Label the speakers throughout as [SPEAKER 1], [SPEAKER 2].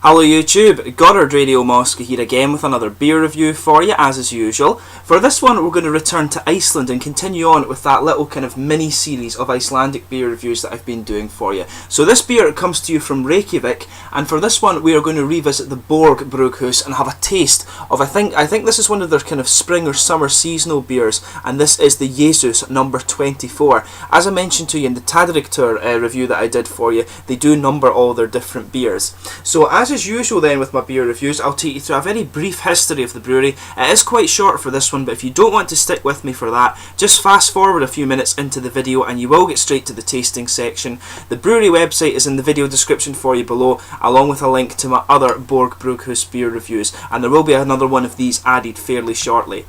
[SPEAKER 1] Hello YouTube, Goddard Radio Mosca here again with another beer review for you as is usual. For this one we're going to return to Iceland and continue on with that little kind of mini series of Icelandic beer reviews that I've been doing for you. So this beer comes to you from Reykjavik, and for this one we are going to revisit the Borg Brugghús and have a taste of, I think this is one of their kind of spring or summer seasonal beers, and this is the Jesús number 24. As I mentioned to you in the Tadriktur review that I did for you, they do number all their different beers. So as usual then with my beer reviews, I'll take you through a very brief history of the brewery. It is quite short for this one, but if you don't want to stick with me for that, just fast forward a few minutes into the video and you will get straight to the tasting section. The brewery website is in the video description for you below, along with a link to my other Borg Brugghús beer reviews, and there will be another one of these added fairly shortly.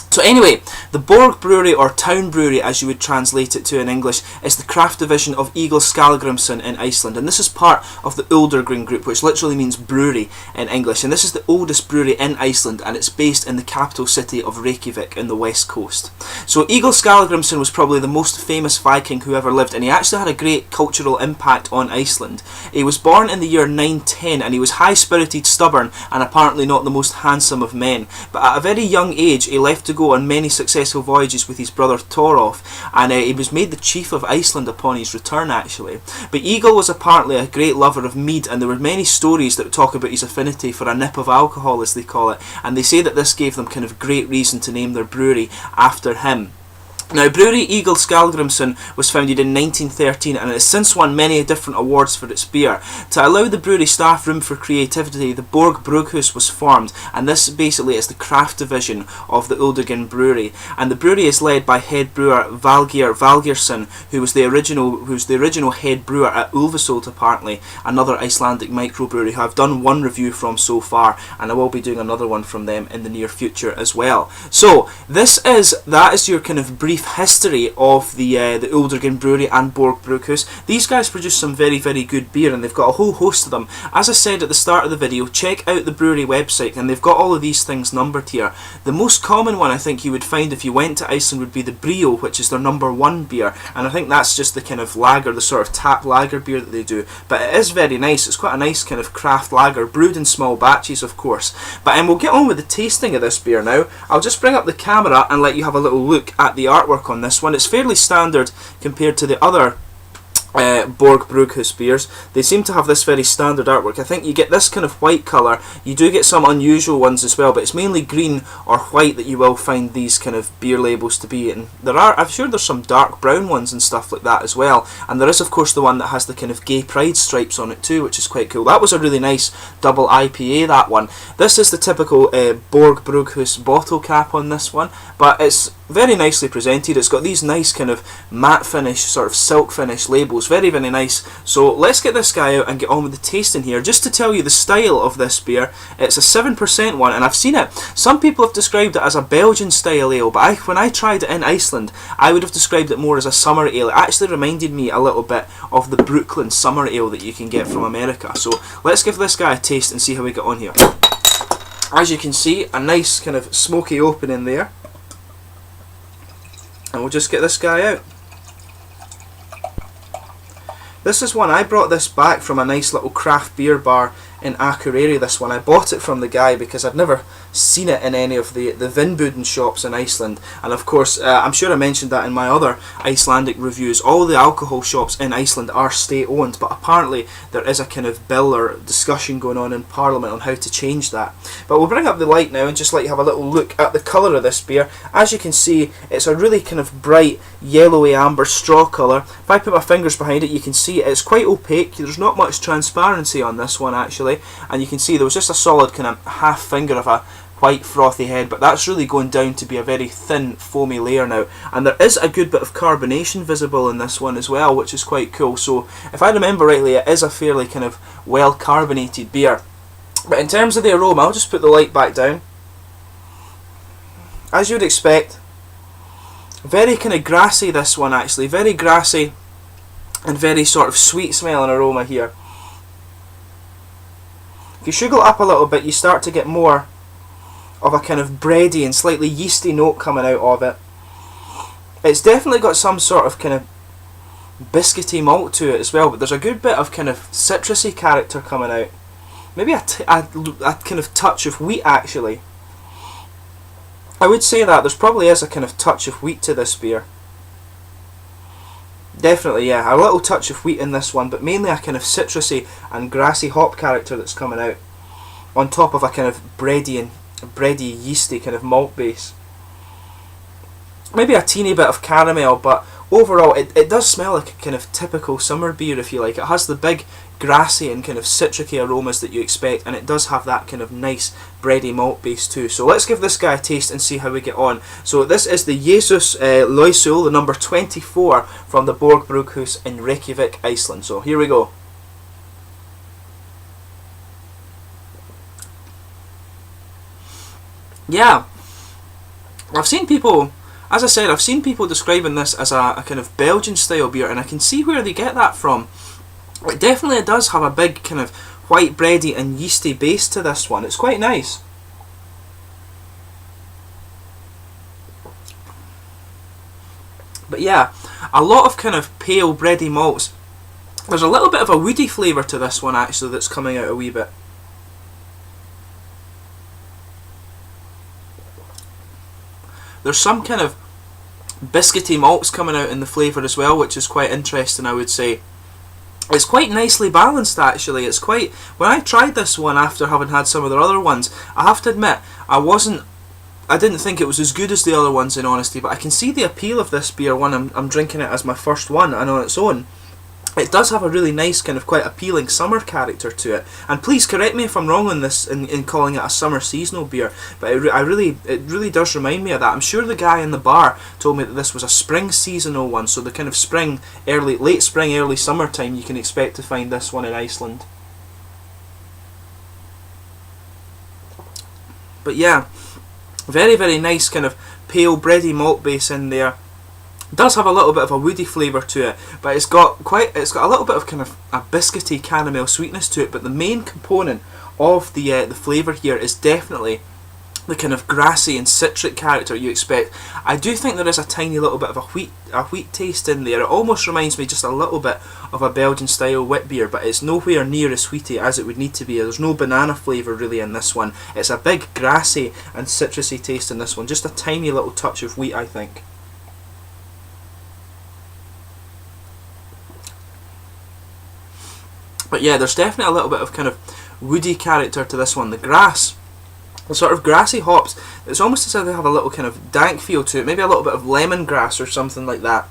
[SPEAKER 1] So anyway, the Borg Brewery, or Town Brewery as you would translate it to in English, is the craft division of Eagle Skallagrimsson in Iceland, and this is part of the Uldurgrin group, which literally means brewery in English, and this is the oldest brewery in Iceland, and it's based in the capital city of Reykjavik in the west coast. So Eagle Skallagrimsson was probably the most famous Viking who ever lived, and he actually had a great cultural impact on Iceland. He was born in the year 910, and he was high-spirited, stubborn, and apparently not the most handsome of men, but at a very young age he left to go on many successful voyages with his brother Thorolf, and he was made the chief of Iceland upon his return actually. But Eagle was apparently a great lover of mead, and there were many stories that talk about his affinity for a nip of alcohol as they call it, and they say that this gave them kind of great reason to name their brewery after him. Now, brewery Eagle Skallagrimsson was founded in 1913 and it has since won many different awards for its beer. To allow the brewery staff room for creativity, the Borg Brugghús was formed, and this basically is the craft division of the Uldurgrin brewery. And the brewery is led by head brewer Valgeir Valgeirsson, who was the original head brewer at Ulfarsholt apparently, another Icelandic microbrewery who I've done one review from so far, and I will be doing another one from them in the near future as well. So that is your kind of brief history of the Uldurgrin brewery and Borg Brugghús. These guys produce some very good beer, and they've got a whole host of them. As I said at the start of the video, check out the brewery website and they've got all of these things numbered here. The most common one I think you would find if you went to Iceland would be the Brio, which is their number 1 beer, and I think that's just the kind of lager, the sort of tap lager beer that they do, but it is very nice. It's quite a nice kind of craft lager, brewed in small batches of course. But we'll get on with the tasting of this beer now. I'll just bring up the camera and let you have a little look at the artwork on this one. It's fairly standard compared to the other Borg Brugghús beers. They seem to have this very standard artwork. I think you get this kind of white colour. You do get some unusual ones as well, but it's mainly green or white that you will find these kind of beer labels to be. And I'm sure there's some dark brown ones and stuff like that as well. And there is of course the one that has the kind of gay pride stripes on it too, which is quite cool. That was a really nice double IPA, that one. This is the typical Borg Brugghús bottle cap on this one, but it's very nicely presented. It's got these nice kind of matte finish, sort of silk finish labels, very nice. So let's get this guy out and get on with the tasting here. Just to tell you the style of this beer, it's a 7% one, and I've seen it. Some people have described it as a Belgian style ale, but when I tried it in Iceland, I would have described it more as a summer ale. It actually reminded me a little bit of the Brooklyn summer ale that you can get from America. So let's give this guy a taste and see how we get on here. As you can see, a nice kind of smoky opening there. And we'll just get this guy out. This is one, I brought this back from a nice little craft beer bar in Akureyri, this one. I bought it from the guy because I'd never seen it in any of the Vinbuden shops in Iceland, and of course I'm sure I mentioned that in my other Icelandic reviews. All the alcohol shops in Iceland are state owned, but apparently there is a kind of bill or discussion going on in Parliament on how to change that. But we'll bring up the light now and just let you have a little look at the colour of this beer. As you can see, it's a really kind of bright yellowy amber straw colour. If I put my fingers behind it, you can see it's quite opaque. There's not much transparency on this one actually, and you can see there was just a solid kind of half finger of a white frothy head, but that's really going down to be a very thin foamy layer now, and there is a good bit of carbonation visible in this one as well, which is quite cool. So if I remember rightly, it is a fairly kind of well carbonated beer. But in terms of the aroma, I'll just put the light back down. As you would expect, very kind of grassy, this one actually, very grassy and very sort of sweet smelling aroma here. If you sugar it up a little bit, you start to get more of a kind of bready and slightly yeasty note coming out of it. It's definitely got some sort of kind of biscuity malt to it as well, but there's a good bit of kind of citrusy character coming out. maybe a kind of touch of wheat actually. I would say that there's probably is a kind of touch of wheat to this beer. Definitely, yeah, a little touch of wheat in this one, but mainly a kind of citrusy and grassy hop character that's coming out, on top of a kind of bready, yeasty kind of malt base. Maybe a teeny bit of caramel, but overall it does smell like a kind of typical summer beer, if you like. It has the big grassy and kind of citricy aromas that you expect, and it does have that kind of nice bready malt base too. So let's give this guy a taste and see how we get on. So this is the Jesús Loisul, the number 24 from the Borg Brugghús in Reykjavik, Iceland. So here we go. Yeah, I've seen people, as I said, I've seen people describing this as a kind of Belgian style beer, and I can see where they get that from. It definitely does have a big kind of white bready and yeasty base to this one. It's quite nice. But yeah, a lot of kind of pale bready malts. There's a little bit of a woody flavour to this one actually that's coming out a wee bit. There's some kind of biscuity malts coming out in the flavour as well, which is quite interesting, I would say. It's quite nicely balanced actually. It's quite, when I tried this one after having had some of their other ones, I have to admit I didn't think it was as good as the other ones in honesty, but I can see the appeal of this beer when I'm drinking it as my first one and on its own. It does have a really nice kind of quite appealing summer character to it, and please correct me if I'm wrong on this in calling it a summer seasonal beer, but it really does remind me of that. I'm sure the guy in the bar told me that this was a spring seasonal one, so the kind of spring, late spring, early summertime you can expect to find this one in Iceland. But yeah, very, very nice kind of pale bready malt base in there. It does have a little bit of a woody flavour to it, but it's got a little bit of kind of a biscuity caramel sweetness to it. But the main component of the flavour here is definitely the kind of grassy and citric character you expect. I do think there is a tiny little bit of a wheat taste in there. It almost reminds me just a little bit of a Belgian style wit beer, but it's nowhere near as wheaty as it would need to be. There's no banana flavour really in this one. It's a big grassy and citrusy taste in this one, just a tiny little touch of wheat, I think. But yeah, there's definitely a little bit of kind of woody character to this one. The grass, the sort of grassy hops, it's almost as if they have a little kind of dank feel to it, maybe a little bit of lemongrass or something like that.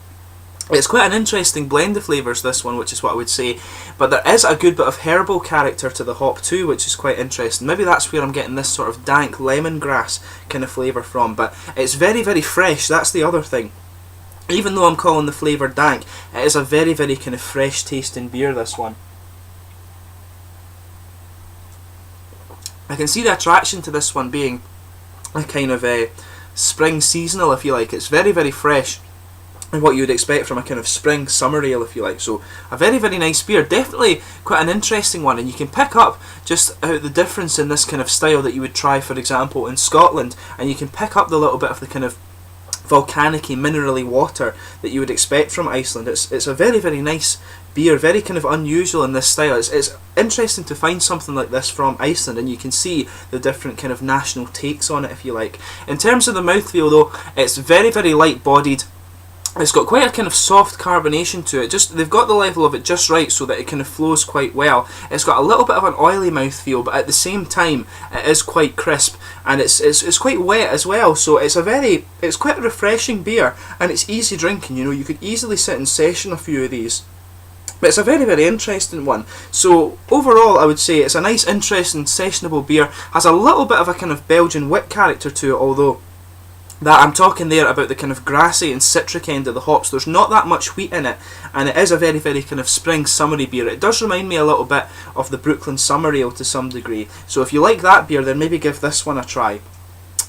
[SPEAKER 1] It's quite an interesting blend of flavours, this one, which is what I would say, but there is a good bit of herbal character to the hop too, which is quite interesting. Maybe that's where I'm getting this sort of dank lemongrass kind of flavour from, but it's very, very fresh, that's the other thing. Even though I'm calling the flavour dank, it is a very, very kind of fresh tasting beer, this one. I can see the attraction to this one being a kind of a spring seasonal, if you like. It's very, very fresh, and what you would expect from a kind of spring summer ale, if you like. So a very, very nice beer, definitely quite an interesting one, and you can pick up just out the difference in this kind of style that you would try, for example, in Scotland, and you can pick up the little bit of the kind of volcanic-y, minerally water that you would expect from Iceland. It's a very, very nice beer, very kind of unusual in this style. It's interesting to find something like this from Iceland, and you can see the different kind of national takes on it, if you like. In terms of the mouthfeel though, it's very, very light-bodied. It's got quite a kind of soft carbonation to it. They've got the level of it just right so that it kind of flows quite well. It's got a little bit of an oily mouthfeel, but at the same time it is quite crisp, and it's quite wet as well. So it's quite a refreshing beer, and it's easy drinking. You know, you could easily sit and session a few of these. But it's a very, very interesting one. So overall, I would say it's a nice, interesting, sessionable beer. Has a little bit of a kind of Belgian wit character to it, although that I'm talking there about the kind of grassy and citric end of the hops. There's not that much wheat in it, and it is a very, very kind of spring summery beer. It does remind me a little bit of the Brooklyn Summer Ale to some degree. So if you like that beer, then maybe give this one a try.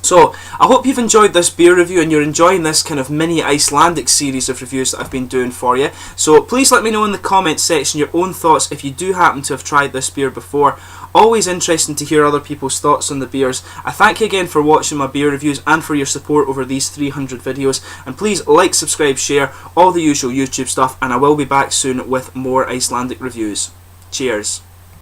[SPEAKER 1] So, I hope you've enjoyed this beer review and you're enjoying this kind of mini Icelandic series of reviews that I've been doing for you. So please let me know in the comments section your own thoughts if you do happen to have tried this beer before. Always interesting to hear other people's thoughts on the beers. I thank you again for watching my beer reviews and for your support over these 300 videos. And please like, subscribe, share, all the usual YouTube stuff, and I will be back soon with more Icelandic reviews. Cheers.